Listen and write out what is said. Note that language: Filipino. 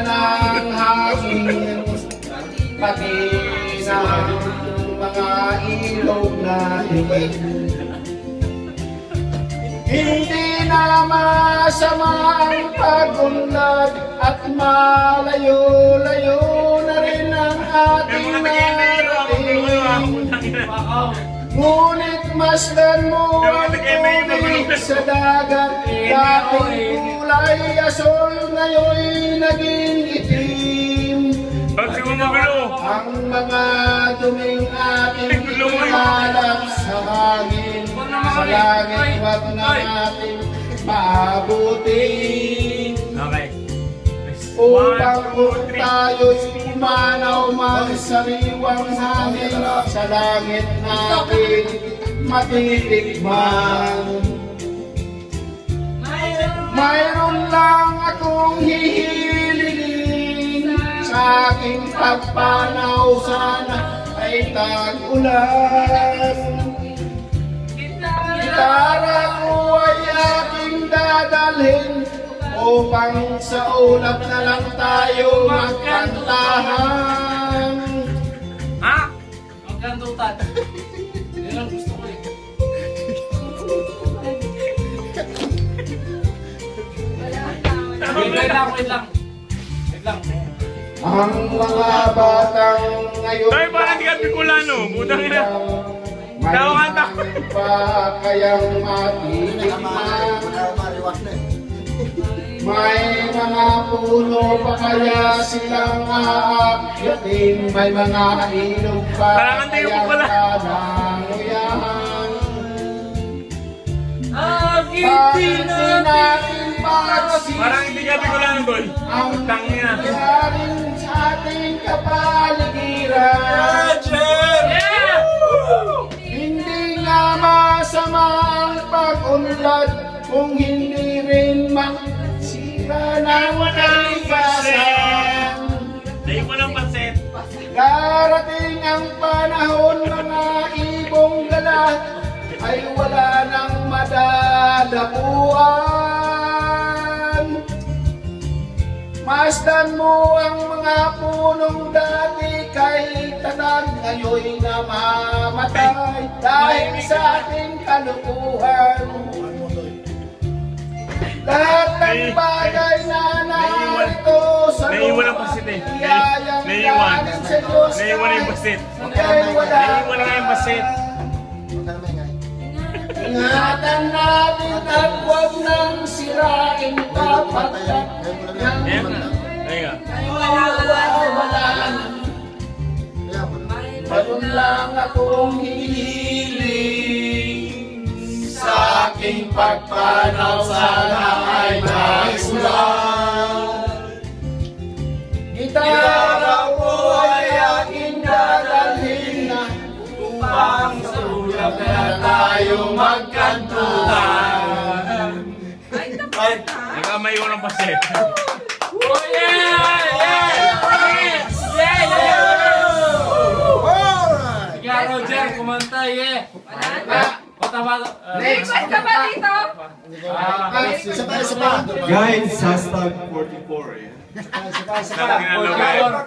na ng hangin, pati ng mga ilog na iwin. Hindi na masama ang pagunlad at malayo-layo na rin ang ating narating. Ngunit masdan mo ang tubig sa dagat, dating kulay asol ngayon'y naging itim. Ang mga duming ating ipinalap sa hangin, sa langit wag na natin maabutin. Upang kung tayo'y pumanaw magsariwang hangin, sa langit natin matitikman. Mayroon lang akong hihilingin, sa aking pagpanaw sana ay tag-ulan. Gitara ko ay aking dadalhin, upang sa ulap na lang tayo magkantahan. Ha? Magkantutan. Hindi lang gusto ko eh. Wait lang. Ang mga batang ngayon ay parang di ka Bicolano, butang ina. may pa kayang matitikman. May mga puno pa kaya silang aakyatin, may mga ilog pa kayang nananguyahan. Bakit natin parang hindi ka Bicolano, Boy. ang nangyayari sa ating kapaligiran? Hindi nga masama ang pag-unlad kung hindi rin magsira ng kaligasan. Dahil mo ng pansit. Darating ang panahon, mga ibong gala ay wala nang madadapuan. Masdan mo ang mga punong dati kay tatag, ngayon namamatay dahil sa ating kalukuhan. Lahat ng bagay na narito sa lupa ay iyayang galing sa Diyos kahit ika'y wala ka. Ingatan natin at huwag nang sirain kapagkat mayroon lang akong hihiling, sa aking pagpanaw sana ay maisulan. Gitara ko ay aking dadalhin na upang sa ulap na tayo magkantuhan. Nakamay ko ng pasit. Oh yeah! Roger, kumanta eh! Next ka ba dito? Guys, #44 eh. Tagalog.